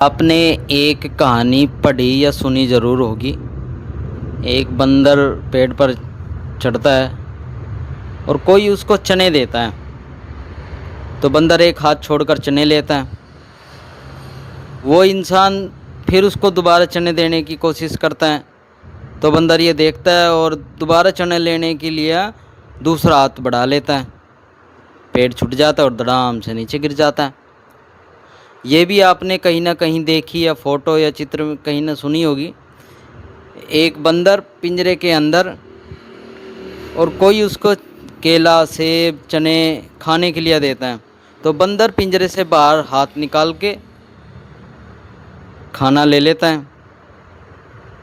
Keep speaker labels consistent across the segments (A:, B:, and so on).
A: आपने एक कहानी पढ़ी या सुनी ज़रूर होगी। एक बंदर पेड़ पर चढ़ता है और कोई उसको चने देता है, तो बंदर एक हाथ छोड़कर चने लेता है। वो इंसान फिर उसको दोबारा चने देने की कोशिश करता है, तो बंदर ये देखता है और दोबारा चने लेने के लिए दूसरा हाथ बढ़ा लेता है। पेड़ छूट जाता है और धड़ाम से नीचे गिर जाता है। ये भी आपने कहीं ना कहीं देखी या फोटो या चित्र में कहीं ना सुनी होगी। एक बंदर पिंजरे के अंदर और कोई उसको केला, सेब, चने खाने के लिए देता है, तो बंदर पिंजरे से बाहर हाथ निकाल के खाना ले लेता है।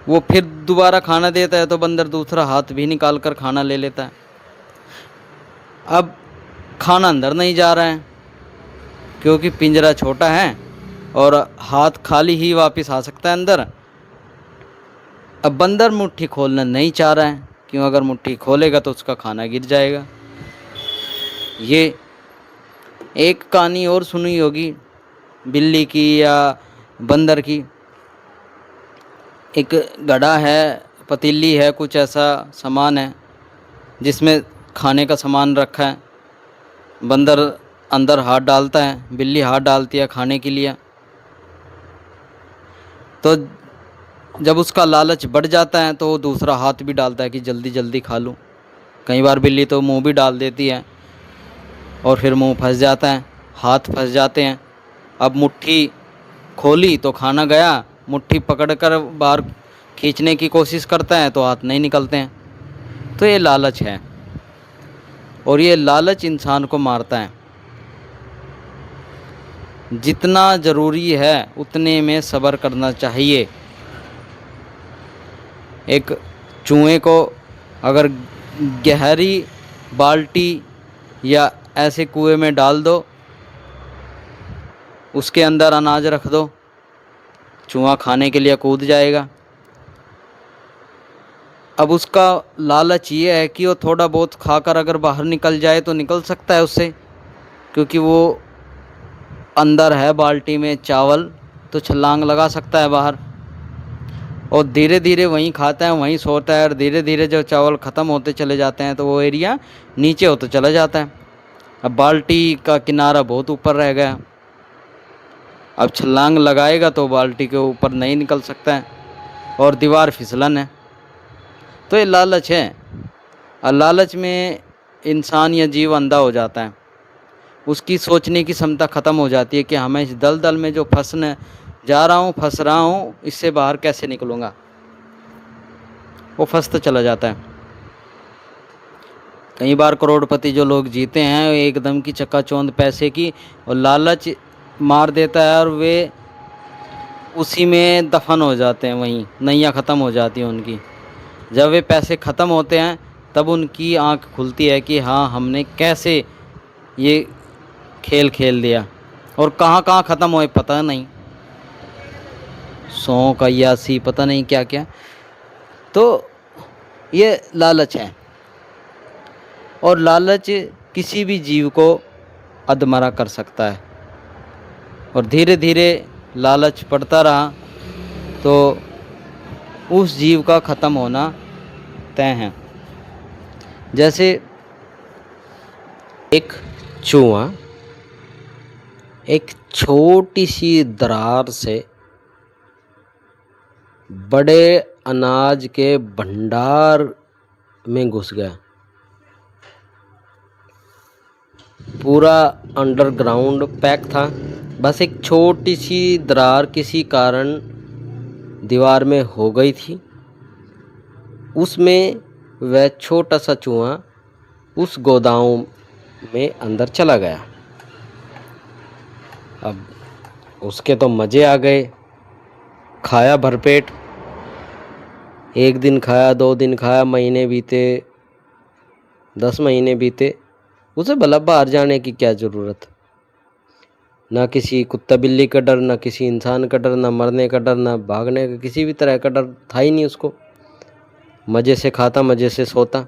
A: वो फिर दोबारा खाना देता है, तो बंदर दूसरा हाथ भी निकाल कर खाना ले लेता है। अब खाना अंदर नहीं जा रहा है क्योंकि पिंजरा छोटा है और हाथ खाली ही वापस आ सकता है अंदर। अब बंदर मुट्ठी खोलना नहीं चाह रहा है, क्यों? अगर मुट्ठी खोलेगा तो उसका खाना गिर जाएगा। ये एक कहानी और सुनी होगी बिल्ली की या बंदर की। एक घड़ा है, पतीली है, कुछ ऐसा सामान है जिसमें खाने का सामान रखा है। बंदर अंदर हाथ डालता है, बिल्ली हाथ डालती है खाने के लिए। तो जब उसका लालच बढ़ जाता है तो वो दूसरा हाथ भी डालता है कि जल्दी जल्दी खा लूँ। कई बार बिल्ली तो मुंह भी डाल देती है और फिर मुंह फंस जाता है, हाथ फंस जाते हैं। अब मुट्ठी खोली तो खाना गया, मुट्ठी पकड़कर बाहर खींचने की कोशिश करता है तो हाथ नहीं निकलते हैं। तो ये लालच है और ये लालच इंसान को मारता है। जितना ज़रूरी है उतने में सब्र करना चाहिए। एक चूहे को अगर गहरी बाल्टी या ऐसे कुएं में डाल दो, उसके अंदर अनाज रख दो, चूहा खाने के लिए कूद जाएगा। अब उसका लालच ये है कि वो थोड़ा बहुत खाकर अगर बाहर निकल जाए तो निकल सकता है उससे, क्योंकि वो अंदर है बाल्टी में चावल, तो छलांग लगा सकता है बाहर। और धीरे धीरे वहीं खाता है, वहीं सोता है, और धीरे धीरे जब चावल ख़त्म होते चले जाते हैं तो वो एरिया नीचे होता चला जाता है। अब बाल्टी का किनारा बहुत ऊपर रह गया। अब छलांग लगाएगा तो बाल्टी के ऊपर नहीं निकल सकता है और दीवार फिसलन है। तो ये लालच है, और लालच में इंसान या जीव अंधा हो जाता है। उसकी सोचने की क्षमता ख़त्म हो जाती है कि हमें इस दलदल में जो फंसने जा रहा हूँ, फंस रहा हूँ, इससे बाहर कैसे निकलूँगा। वो फंसता चला जाता है। कई बार करोड़पति जो लोग जीते हैं एकदम की चकाचौंध पैसे की, और लालच मार देता है और वे उसी में दफन हो जाते हैं, वहीं नैया ख़त्म हो जाती है उनकी। जब वे पैसे ख़त्म होते हैं तब उनकी आंख खुलती है कि हाँ, हमने कैसे ये खेल खेल दिया, और कहाँ कहाँ ख़त्म हुए पता नहीं, 100 का 81 पता नहीं क्या क्या। तो ये लालच है, और लालच किसी भी जीव को अधमरा कर सकता है। और धीरे धीरे लालच बढ़ता रहा तो उस जीव का ख़त्म होना तय है। जैसे एक चूहा एक छोटी सी दरार से बड़े अनाज के भंडार में घुस गया। पूरा अंडरग्राउंड पैक था, बस एक छोटी सी दरार किसी कारण दीवार में हो गई थी। उसमें वह छोटा सा चूहा उस गोदाम में अंदर चला गया। अब उसके तो मज़े आ गए, खाया भरपेट। 1 दिन खाया, 2 दिन खाया, महीने बीते, 10 महीने बीते। उसे भला बाहर जाने की क्या ज़रूरत। ना किसी कुत्ता बिल्ली का डर, ना किसी इंसान का डर, ना मरने का डर, ना भागने का, किसी भी तरह का डर था ही नहीं उसको। मज़े से खाता, मज़े से सोता,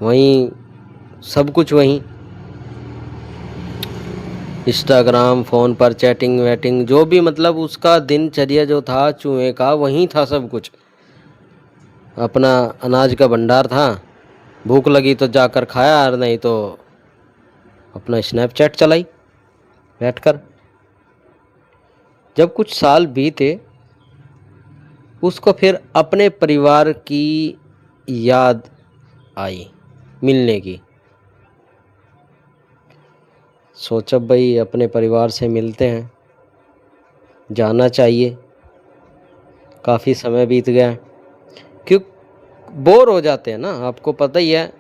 A: वहीं सब कुछ वहीं।
B: इंस्टाग्राम, फ़ोन पर चैटिंग वैटिंग जो भी, मतलब उसका दिनचर्या जो था चूहे का वहीं था सब कुछ। अपना अनाज का भंडार था, भूख लगी तो जाकर खाया और नहीं तो अपना स्नैपचैट चलाई बैठकर। जब कुछ साल बीते, उसको फिर अपने परिवार की याद आई मिलने की। सोचा भाई अपने परिवार से मिलते हैं, जाना चाहिए, काफ़ी समय बीत गया है। क्यों बोर हो जाते हैं ना, आपको पता ही है।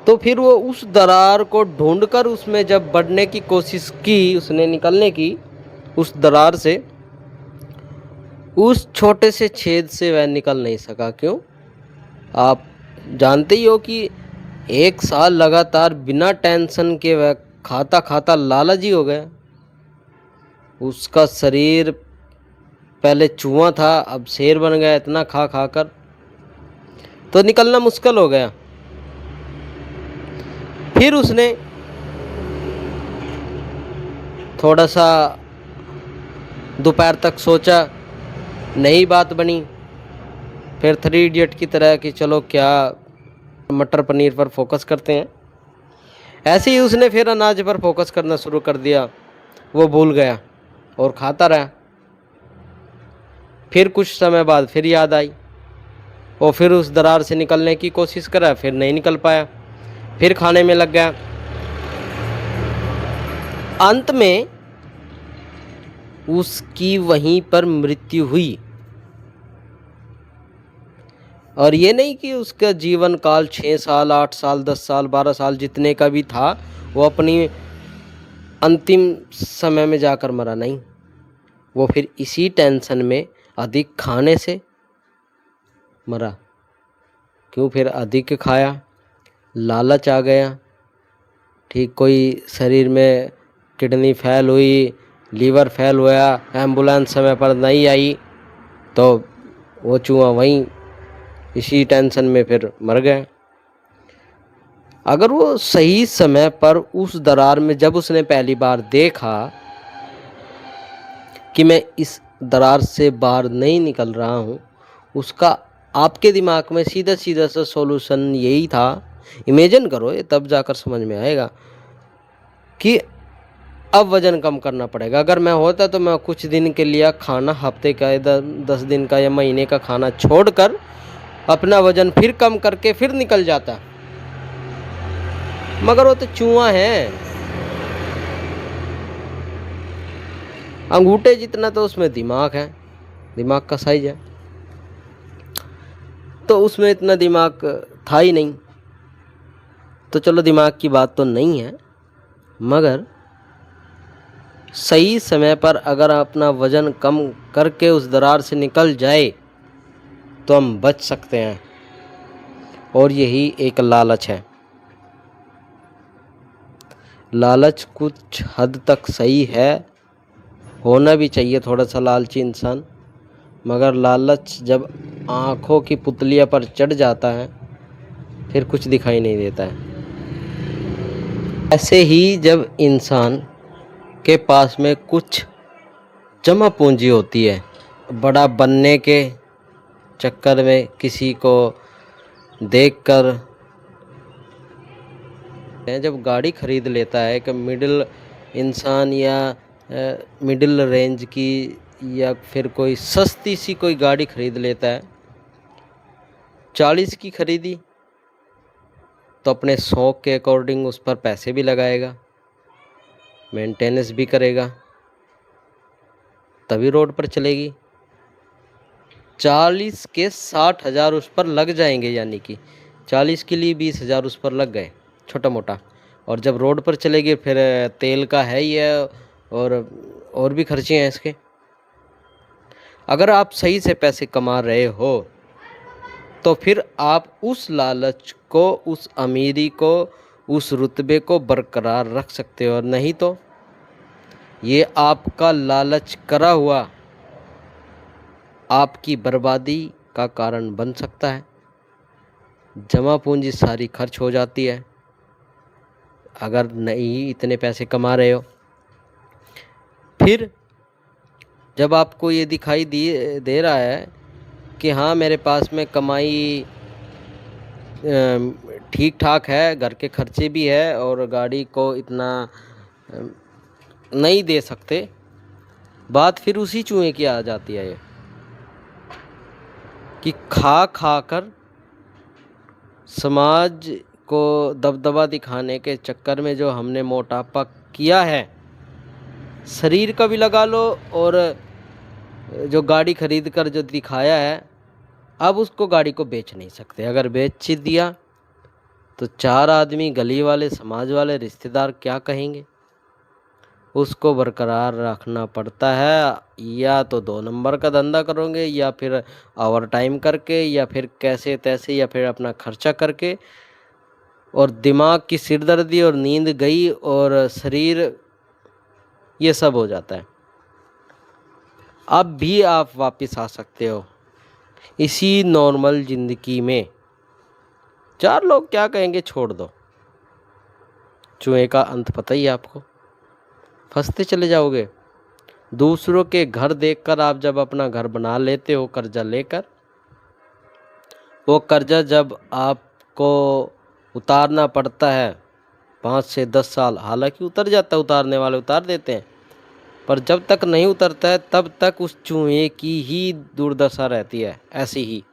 B: तो फिर वो उस दरार को ढूंढकर उसमें जब बढ़ने की कोशिश की, उसने निकलने की उस दरार से, उस छोटे से छेद से वह निकल नहीं सका। क्यों? आप जानते ही हो कि 1 साल लगातार बिना टेंशन के वह खाता खाता लालची हो गया। उसका शरीर पहले चूहा था, अब शेर बन गया, इतना खा खा कर तो निकलना मुश्किल हो गया। फिर उसने थोड़ा सा दोपहर तक सोचा, नई बात बनी। फिर 3 इडियट की तरह कि चलो क्या मटर पनीर पर फोकस करते हैं। ऐसे ही उसने फिर अनाज पर फोकस करना शुरू कर दिया। वो भूल गया और खाता रहा। फिर कुछ समय बाद फिर याद आई और फिर उस दरार से निकलने की कोशिश करा, फिर नहीं निकल पाया, फिर खाने में लग गया। अंत में उसकी वहीं पर मृत्यु हुई। और ये नहीं कि उसका जीवन काल 6 साल, 8 साल, 10 साल, 12 साल जितने का भी था, वो अपनी अंतिम समय में जाकर मरा। नहीं, वो फिर इसी टेंशन में अधिक खाने से मरा। क्यों? फिर अधिक खाया, लालच आ गया। ठीक, कोई शरीर में किडनी फेल हुई, लीवर फेल हुआ, एम्बुलेंस समय पर नहीं आई, तो वो चूहा वहीं इसी टेंशन में फिर मर गया। अगर वो सही समय पर उस दरार में, जब उसने पहली बार देखा कि मैं इस दरार से बाहर नहीं निकल रहा हूँ, उसका आपके दिमाग में सीधा सीधा सा सॉल्यूशन यही था। इमेजिन करो, ये तब जाकर समझ में आएगा कि अब वज़न कम करना पड़ेगा। अगर मैं होता तो मैं कुछ दिन के लिए खाना, हफ्ते का 10 दिन का या महीने का खाना छोड़कर अपना वज़न फिर कम करके फिर निकल जाता। मगर वो तो चूहा है, अंगूठे जितना तो उसमें दिमाग है, दिमाग का साइज है, तो उसमें इतना दिमाग था ही नहीं। तो चलो दिमाग की बात तो नहीं है, मगर सही समय पर अगर अपना वज़न कम करके उस दरार से निकल जाए तो हम बच सकते हैं। और यही एक लालच है। लालच कुछ हद तक सही है, होना भी चाहिए थोड़ा सा लालची इंसान, मगर लालच जब आँखों की पुतलिया पर चढ़ जाता है फिर कुछ दिखाई नहीं देता है। ऐसे ही जब इंसान के पास में कुछ जमा पूंजी होती है, बड़ा बनने के चक्कर में किसी को देखकर, जब गाड़ी खरीद लेता है कि मिडिल इंसान या मिडिल रेंज की या फिर कोई सस्ती सी कोई गाड़ी खरीद लेता है, 40 की खरीदी तो अपने शौक़ के अकॉर्डिंग उस पर पैसे भी लगाएगा, मेंटेनेंस भी करेगा, तभी रोड पर चलेगी। 40 के 60,000 उस पर लग जाएंगे, यानी कि 40 के लिए 20,000 उस पर लग गए छोटा मोटा। और जब रोड पर चलेगी फिर तेल का है ही है और भी खर्चे हैं इसके। अगर आप सही से पैसे कमा रहे हो तो फिर आप उस लालच को, उस अमीरी को, उस रुतबे को बरकरार रख सकते हो। और नहीं तो ये आपका लालच करा हुआ आपकी बर्बादी का कारण बन सकता है। जमा पूंजी सारी खर्च हो जाती है। अगर नहीं इतने पैसे कमा रहे हो, फिर जब आपको ये दिखाई दे रहा है कि हाँ मेरे पास में कमाई ठीक ठाक है, घर के खर्चे भी है और गाड़ी को इतना नहीं दे सकते, बात फिर उसी चूहे की आ जाती है ये कि खा खा कर समाज को दबदबा दिखाने के चक्कर में जो हमने मोटापा किया है, शरीर का भी लगा लो और जो गाड़ी खरीद कर जो दिखाया है, अब उसको गाड़ी को बेच नहीं सकते। अगर बेच दिया तो 4 आदमी, गली वाले, समाज वाले, रिश्तेदार क्या कहेंगे। उसको बरकरार रखना पड़ता है, या तो 2 नंबर का धंधा करोगे, या फिर ओवर टाइम करके, या फिर कैसे तैसे, या फिर अपना खर्चा करके, और दिमाग की सिरदर्दी और नींद गई और शरीर, ये सब हो जाता है। अब भी आप वापस आ सकते हो इसी नॉर्मल ज़िंदगी में। 4 लोग क्या कहेंगे छोड़ दो, चूहे का अंत पता ही है आपको, फंसते चले जाओगे। दूसरों के घर देखकर आप जब अपना घर बना लेते हो कर्जा लेकर, वो कर्जा जब आपको उतारना पड़ता है 5 से 10 साल, हालांकि उतर जाता है, उतारने वाले उतार देते हैं, पर जब तक नहीं उतरता है तब तक उस चूहे की ही दुर्दशा रहती है। ऐसे ही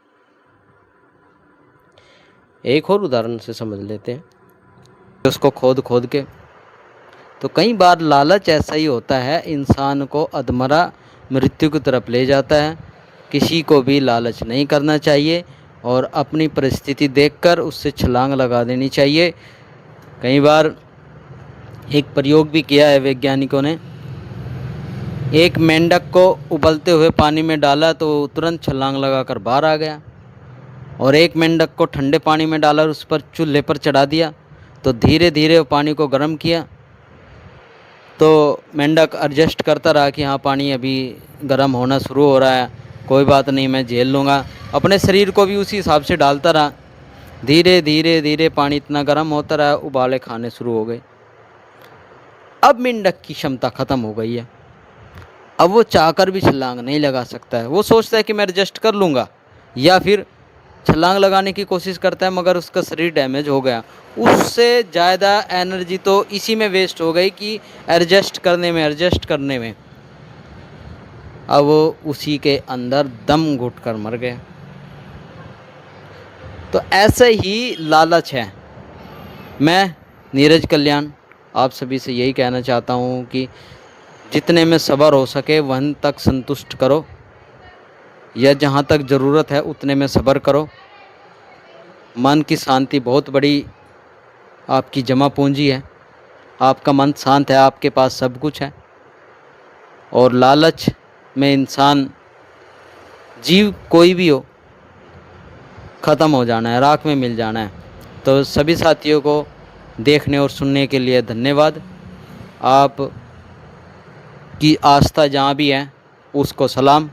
B: एक और उदाहरण से समझ लेते हैं, उसको खोद खोद के। तो कई बार लालच ऐसा ही होता है, इंसान को अधमरा मृत्यु की तरफ ले जाता है। किसी को भी लालच नहीं करना चाहिए और अपनी परिस्थिति देखकर उससे छलांग लगा देनी चाहिए। कई बार एक प्रयोग भी किया है वैज्ञानिकों ने, एक मेंढक को उबलते हुए पानी में डाला तो वो तुरंत छलांग लगाकर बाहर आ गया, और एक मेंढक को ठंडे पानी में डाला और उस पर चूल्हे पर चढ़ा दिया, तो धीरे धीरे वो पानी को गर्म किया, तो मेंढक एडजस्ट करता रहा कि हाँ पानी अभी गर्म होना शुरू हो रहा है, कोई बात नहीं मैं झेल लूँगा। अपने शरीर को भी उसी हिसाब से डालता रहा, धीरे धीरे धीरे पानी इतना गर्म होता रहा, उबाले खाने शुरू हो गए। अब मेंढक की क्षमता ख़त्म हो गई है, अब वो चाहकर भी छलांग नहीं लगा सकता है। वो सोचता है कि मैं एडजस्ट कर लूँगा, या फिर छलांग लगाने की कोशिश करता है, मगर उसका शरीर डैमेज हो गया। उससे ज़्यादा एनर्जी तो इसी में वेस्ट हो गई कि एडजस्ट करने में। अब वो उसी के अंदर दम घुट कर मर गया। तो ऐसे ही लालच है। मैं नीरज कल्याण आप सभी से यही कहना चाहता हूँ कि जितने में सब्र हो सके वहीं तक संतुष्ट करो, या जहाँ तक ज़रूरत है उतने में सब्र करो। मन की शांति बहुत बड़ी आपकी जमा पूंजी है। आपका मन शांत है, आपके पास सब कुछ है। और लालच में इंसान, जीव कोई भी हो, ख़त्म हो जाना है, राख में मिल जाना है। तो सभी साथियों को देखने और सुनने के लिए धन्यवाद। आप की आस्था जहाँ भी है उसको सलाम।